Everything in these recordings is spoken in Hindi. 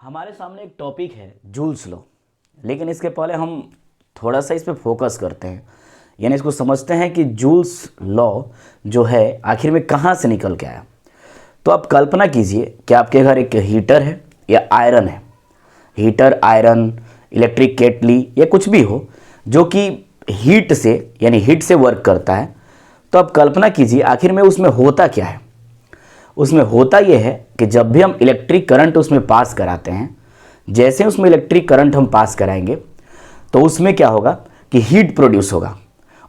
हमारे सामने एक टॉपिक है जूल्स लॉ। लेकिन इसके पहले हम थोड़ा सा इस पे फोकस करते हैं, यानी इसको समझते हैं कि जूल्स लॉ जो है आखिर में कहाँ से निकल के आया। तो आप कल्पना कीजिए कि आपके घर एक हीटर है या आयरन है। हीटर, आयरन, इलेक्ट्रिक केटली या कुछ भी हो जो कि हीट से यानी हीट से वर्क करता है। तो आप कल्पना कीजिए आखिर में उसमें होता क्या है। उसमें होता यह है कि जब भी हम इलेक्ट्रिक करंट उसमें पास कराते हैं, जैसे उसमें इलेक्ट्रिक करंट हम पास कराएंगे तो उसमें क्या होगा कि हीट प्रोड्यूस होगा,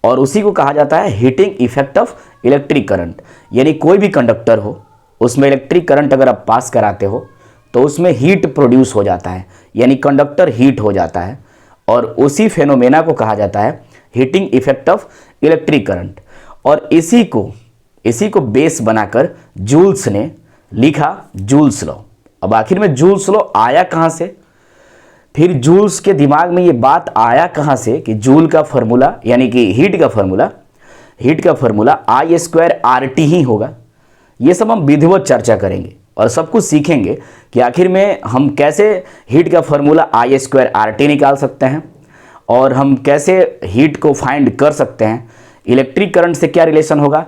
और उसी को कहा जाता है heating effect of electric current. यानी कोई भी कंडक्टर हो, उसमें इलेक्ट्रिक करंट अगर आप पास कराते हो तो उसमें हीट प्रोड्यूस हो जाता है, यानी कंडक्टर हीट हो जाता है, और उसी फेनोमेना को कहा जाता है heating effect of electric current. और इसी को बेस बनाकर जूल्स ने लिखा जूल्स लॉ। अब आखिर में जूल्स लॉ आया कहाँ से, फिर जूल्स के दिमाग में ये बात आया कहाँ से कि जूल का फॉर्मूला यानी कि हीट का फॉर्मूला I²RT ही होगा। ये सब हम विधिवत चर्चा करेंगे और सब कुछ सीखेंगे कि आखिर में हम कैसे हीट का फॉर्मूला I²RT निकाल सकते हैं, और हम कैसे हीट को फाइंड कर सकते हैं। इलेक्ट्रिक करंट से क्या रिलेशन होगा,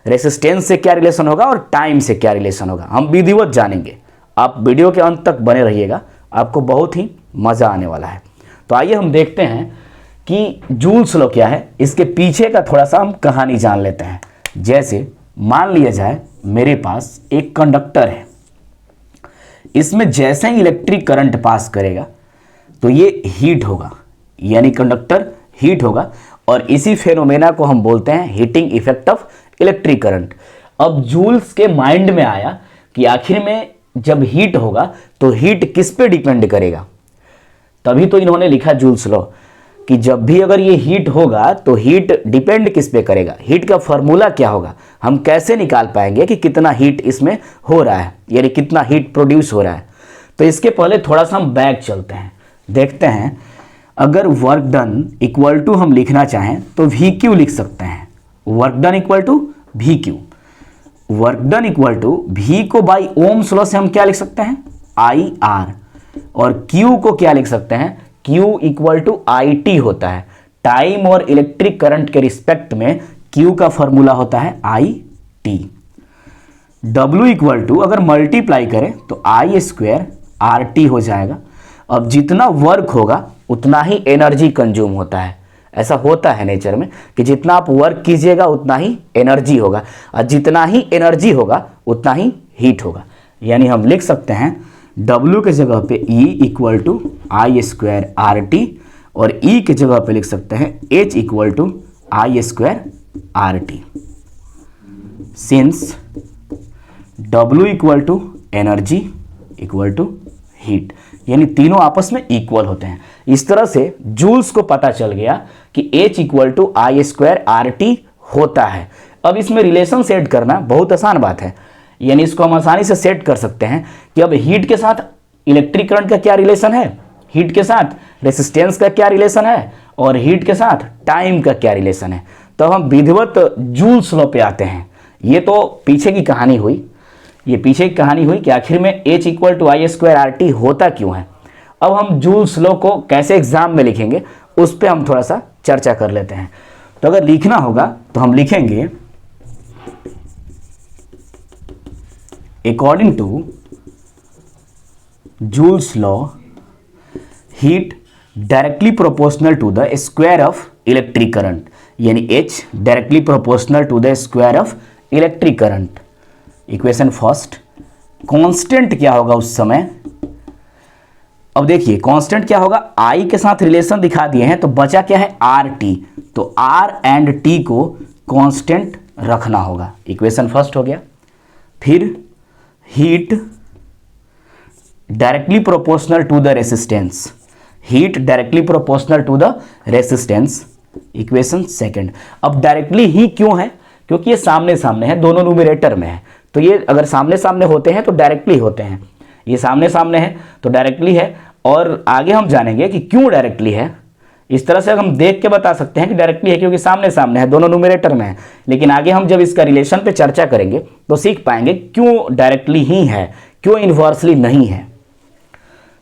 रेसिस्टेंस से क्या रिलेशन होगा, और टाइम से क्या रिलेशन होगा, हम विधिवत जानेंगे। आप वीडियो के अंत तक बने रहिएगा, आपको बहुत ही मज़ा आने वाला है। तो आइए हम देखते हैं कि जूल्स लॉ क्या है, इसके पीछे का थोड़ा सा हम कहानी जान लेते हैं। जैसे मान लिया जाए मेरे पास एक कंडक्टर है, इसमें जैसे ही इलेक्ट्रिक करंट पास करेगा तो ये हीट होगा, यानी कंडक्टर हीट होगा, और इसी फेनोमेना को हम बोलते हैं heating effect of electric current. अब जूल्स के माइंड में आया कि आखिर में जब हीट होगा तो हीट किस पे डिपेंड करेगा। तभी तो इन्होंने लिखा जूल्स लॉ कि जब भी अगर ये हीट होगा तो हीट डिपेंड किस पे करेगा, हीट का फॉर्मूला क्या होगा, हम कैसे निकाल पाएंगे कि कितना हीट इसमें हो रहा है, यानी कितना हीट प्रोड्यूस हो रहा है। तो इसके पहले थोड़ा सा हम बैक चलते हैं, देखते हैं अगर वर्क डन इक्वल टू हम लिखना चाहें तो VQ लिख सकते हैं। Work done equal to VQ, work done equal to V को बाई ओम्स लॉ से हम क्या लिख सकते हैं IR, और Q को क्या लिख सकते हैं Q इक्वल टू IT होता है। टाइम और इलेक्ट्रिक करंट के रिस्पेक्ट में Q का फॉर्मूला होता है IT। W इक्वल टू अगर मल्टीप्लाई करें तो I²RT हो जाएगा। अब जितना वर्क होगा उतना ही एनर्जी कंज्यूम होता है। ऐसा होता है नेचर में कि जितना आप वर्क कीजिएगा उतना ही एनर्जी होगा, और जितना ही एनर्जी होगा उतना ही हीट होगा। यानी हम लिख सकते हैं W के जगह पे E इक्वल टू I²RT, और E के जगह पे लिख सकते हैं H equal to I²RT। Since W equal to energy equal to heat, यानी तीनों आपस में इक्वल होते हैं। इस तरह से जूल्स को पता चल गया कि H इक्वल टू I²RT होता है। अब इसमें रिलेशन सेट करना बहुत आसान बात है, यानी इसको हम आसानी से सेट कर सकते हैं कि अब हीट के साथ इलेक्ट्रिक करंट का क्या रिलेशन है, हीट के साथ रेसिस्टेंस का क्या रिलेशन है, और हीट के साथ टाइम का क्या रिलेशन है। तो हम विधिवत जूल्स लॉ पे आते हैं। ये तो पीछे की कहानी हुई, कि आखिर में H इक्वल टू I²RT होता क्यों है। अब हम जूल्स लॉ को कैसे एग्जाम में लिखेंगे उस पर हम थोड़ा सा चर्चा कर लेते हैं। तो अगर लिखना होगा तो हम लिखेंगे according to Joule's law heat directly proportional to the square of electric current, यानी H directly proportional to the square of electric current. Equation first, constant क्या होगा उस समय। अब देखिए कांस्टेंट क्या होगा, I के साथ रिलेशन दिखा दिए हैं तो बचा क्या है RT, तो R एंड T को कांस्टेंट रखना होगा। इक्वेशन फर्स्ट हो गया। फिर heat directly proportional to the resistance, heat directly proportional to the resistance. Equation second. अब डायरेक्टली ही क्यों है, क्योंकि ये सामने सामने है, दोनों न्यूमरेटर में है। तो ये अगर सामने सामने होते हैं तो डायरेक्टली होते हैं, ये सामने सामने है तो डायरेक्टली है। और आगे हम जानेंगे कि क्यों डायरेक्टली है। इस तरह से हम देख के बता सकते हैं कि डायरेक्टली है क्योंकि सामने सामने है, दोनों न्यूमरेटर में है। लेकिन आगे हम जब इसका रिलेशन पे चर्चा करेंगे तो सीख पाएंगे क्यों डायरेक्टली ही है, क्यों इन्वर्सली नहीं है।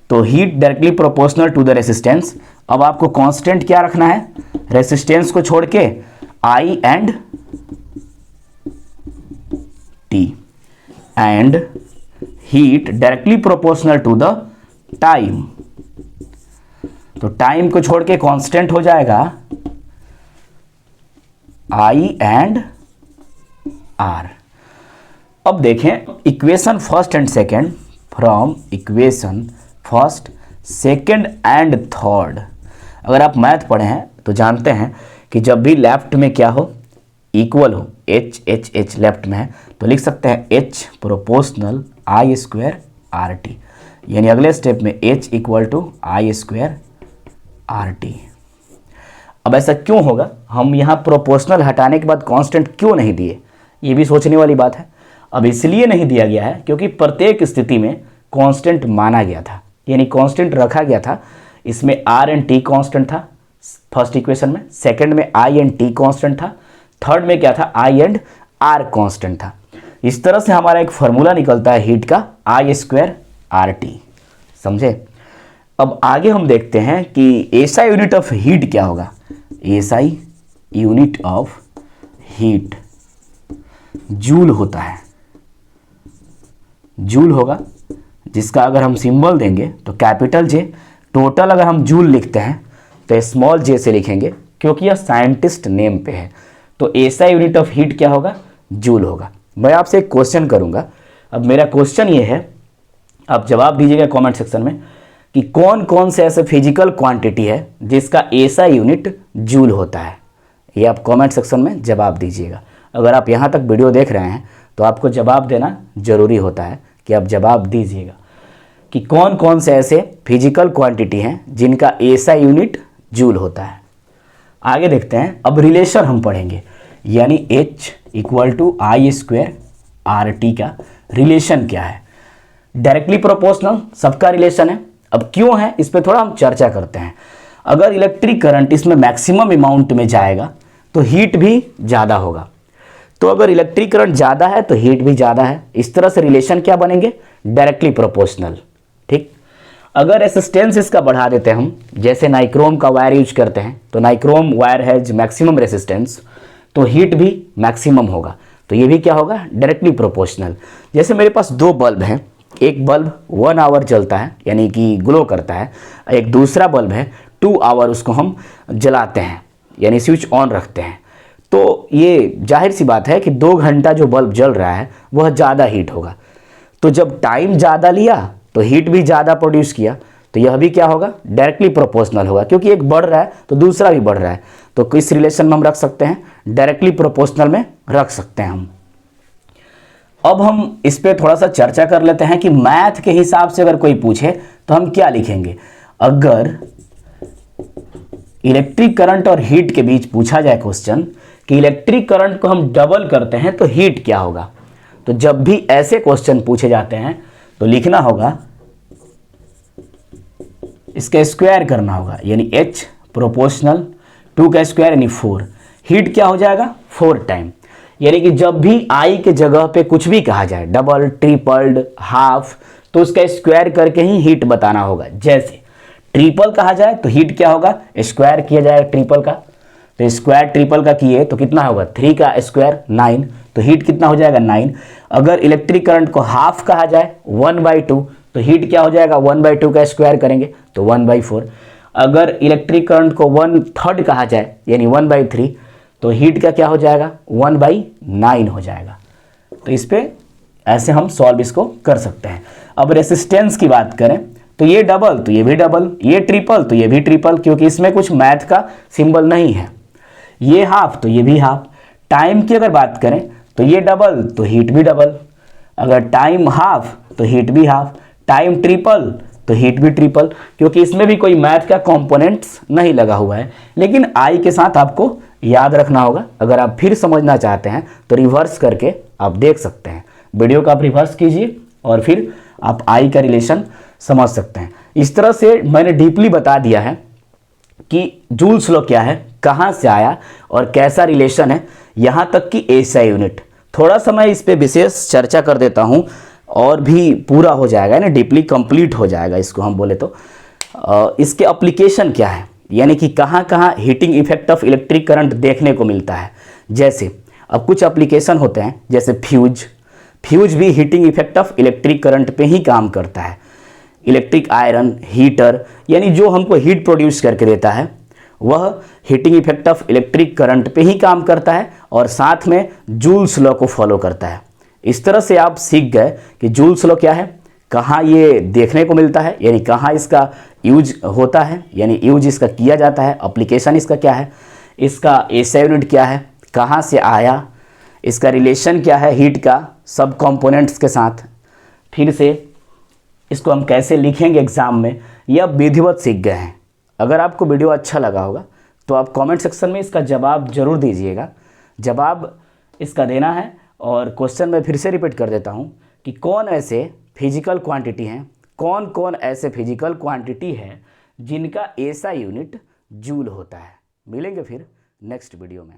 तो heat directly proportional to the resistance. अब आपको कांस्टेंट क्या रखना है, रेसिस्टेंस को छोड़ के I and T, and heat directly proportional to the time. तो टाइम को छोड़ के कांस्टेंट हो जाएगा आई एंड आर। अब देखें equation first and second, from equation first second and third. अगर आप मैथ पढ़े हैं तो जानते हैं कि जब भी लेफ्ट में क्या हो, इक्वल हो, एच एच एच लेफ्ट में है, तो लिख सकते हैं H proportional I square R T, यानी अगले स्टेप में H equal to I square R T. अब ऐसा क्यों होगा, हम यहाँ प्रोपोर्शनल हटाने के बाद कांस्टेंट क्यों नहीं दिए, ये भी सोचने वाली बात है। अब इसलिए नहीं दिया गया है क्योंकि प्रत्येक स्थिति में कांस्टेंट माना गया था, यानी कांस्टेंट रखा गया था। इसमें आर एंड टी कांस्टेंट था फर्स्ट इक्वेशन में, सेकंड में आई एंड टी कांस्टेंट था, थर्ड में क्या था, आई एंड आर कांस्टेंट था। इस तरह से हमारा एक फॉर्मूला निकलता है हीट का, आई स्क्वायर आर टी। समझे। अब आगे हम देखते हैं कि एसआई यूनिट ऑफ हीट क्या होगा। SI unit of heat joule होता है, जूल होगा, जिसका अगर हम सिंबल देंगे तो कैपिटल जे। टोटल अगर हम जूल लिखते हैं तो स्मॉल जे से लिखेंगे क्योंकि यह साइंटिस्ट नेम पे है। तो एसआई यूनिट ऑफ हीट क्या होगा, जूल होगा। मैं आपसे एक क्वेश्चन करूंगा। अब मेरा क्वेश्चन ये है, आप जवाब दीजिएगा कमेंट सेक्शन में कि कौन कौन से ऐसे फिजिकल क्वांटिटी है जिसका एसआई यूनिट जूल होता है। ये आप कमेंट सेक्शन में जवाब दीजिएगा। अगर आप यहाँ तक वीडियो देख रहे हैं तो आपको जवाब देना जरूरी होता है कि आप जवाब दीजिएगा कि कौन कौन से ऐसे फिजिकल क्वांटिटी हैं जिनका एसआई यूनिट जूल होता है। आगे देखते हैं। अब रिलेशन हम पढ़ेंगे, यानी H equal to I square R T का रिलेशन क्या है। डायरेक्टली प्रोपोर्शनल सबका रिलेशन है। अब क्यों है इस पर थोड़ा हम चर्चा करते हैं। अगर इलेक्ट्रिक करंट इसमें मैक्सिमम अमाउंट में जाएगा तो हीट भी ज़्यादा होगा, तो अगर इलेक्ट्रिक करंट ज़्यादा है तो हीट भी ज़्यादा है। इस तरह से रिलेशन क्या बनेंगे, डायरेक्टली प्रोपोर्शनल। ठीक। अगर रेसिस्टेंस इसका बढ़ा देते हैं हम, जैसे नाइक्रोम का वायर यूज करते हैं, तो nichrome wire has maximum resistance, तो हीट भी मैक्सिमम होगा। तो ये भी क्या होगा, डायरेक्टली प्रोपोर्शनल। जैसे मेरे पास दो बल्ब हैं, एक बल्ब 1 आवर जलता है यानी कि ग्लो करता है, एक दूसरा बल्ब है 2 आवर उसको हम जलाते हैं यानी स्विच ऑन रखते हैं। तो ये जाहिर सी बात है कि 2 घंटा जो बल्ब जल रहा है वह ज़्यादा हीट होगा। तो जब टाइम ज़्यादा लिया तो हीट भी ज़्यादा प्रोड्यूस किया, तो यह भी क्या होगा, डायरेक्टली प्रोपोर्शनल होगा, क्योंकि एक बढ़ रहा है तो दूसरा भी बढ़ रहा है। तो किस रिलेशन में हम रख सकते हैं, डायरेक्टली प्रोपोर्शनल में रख सकते हैं हम। अब हम इस पर थोड़ा सा चर्चा कर लेते हैं कि मैथ के हिसाब से अगर कोई पूछे तो हम क्या लिखेंगे। अगर इलेक्ट्रिक करंट और हीट के बीच पूछा जाए क्वेश्चन कि इलेक्ट्रिक करंट को हम डबल करते हैं तो हीट क्या होगा, तो जब भी ऐसे क्वेश्चन पूछे जाते हैं तो लिखना होगा, इसका स्क्वायर करना होगा, यानी H प्रोपोर्शनल 2 का स्क्वायर यानी 4। हीट क्या हो जाएगा, 4 टाइम। यानी कि जब भी I के जगह पे कुछ भी कहा जाए, डबल, ट्रिपल्ड, हाफ, तो उसका स्क्वायर करके ही हीट बताना होगा। जैसे ट्रिपल कहा जाए तो हीट क्या होगा, स्क्वायर किया जाएगा ट्रिपल का, तो स्क्वायर ट्रिपल का किए तो कितना होगा, 3 का स्क्वायर 9, तो हीट कितना हो जाएगा 9। अगर इलेक्ट्रिक करंट को हाफ कहा जाए 1/2, तो हीट क्या हो जाएगा, 1/2 का स्क्वायर करेंगे तो 1/4। अगर इलेक्ट्रिक करंट को 1/3 कहा जाए यानी 1/3, तो हीट का क्या हो जाएगा, 1/9 हो जाएगा। तो इस पे ऐसे हम सॉल्व इसको कर सकते हैं। अब रेसिस्टेंस की बात करें तो ये डबल तो ये भी डबल, ये ट्रिपल तो ये भी ट्रिपल, क्योंकि इसमें कुछ मैथ का सिंबल नहीं है। ये हाफ तो ये भी हाफ। टाइम की अगर बात करें तो ये डबल तो हीट भी डबल, अगर टाइम हाफ तो हीट भी हाफ, टाइम ट्रिपल तो हीट भी ट्रिपल, क्योंकि इसमें भी कोई मैथ का कंपोनेंट्स नहीं लगा हुआ है। लेकिन आई के साथ आपको याद रखना होगा। अगर आप फिर समझना चाहते हैं तो रिवर्स करके आप देख सकते हैं, वीडियो को आप रिवर्स कीजिए और फिर आप आई का रिलेशन समझ सकते हैं। इस तरह से मैंने डीपली बता दिया है कि जूल्स लॉ क्या है, कहाँ से आया और कैसा रिलेशन है, यहाँ तक कि एसआई यूनिट। थोड़ा सा मैं इस पर विशेष चर्चा कर देता हूँ और भी पूरा हो जाएगा ना, डीपली कंप्लीट हो जाएगा इसको हम बोले तो। इसके एप्लीकेशन क्या है, यानी कि कहाँ कहाँ heating effect of electric current देखने को मिलता है। जैसे अब कुछ एप्लीकेशन होते हैं जैसे फ्यूज भी heating effect of electric current पे ही काम करता है। इलेक्ट्रिक आयरन, हीटर, यानी जो हमको हीट प्रोड्यूस करके देता है वह heating effect of electric current पे ही काम करता है और साथ में जूल्स लॉ को फॉलो करता है। इस तरह से आप सीख गए कि जूल्स लॉ क्या है, कहाँ ये देखने को मिलता है, यानी कहाँ इसका यूज होता है, यानी यूज इसका किया जाता है, एप्लीकेशन इसका क्या है, इसका एसआई यूनिट क्या है, कहाँ से आया, इसका रिलेशन क्या है हीट का सब कंपोनेंट्स के साथ, फिर से इसको हम कैसे लिखेंगे एग्जाम में, यह विधिवत सीख गए हैं। अगर आपको वीडियो अच्छा लगा होगा तो आप कमेंट सेक्शन में इसका जवाब जरूर दीजिएगा। जवाब इसका देना है और क्वेश्चन मैं फिर से रिपीट कर देता हूँ कि कौन ऐसे फिजिकल क्वांटिटी हैं, कौन कौन ऐसे फिजिकल क्वांटिटी हैं जिनका एसआई यूनिट जूल होता है। मिलेंगे फिर नेक्स्ट वीडियो में।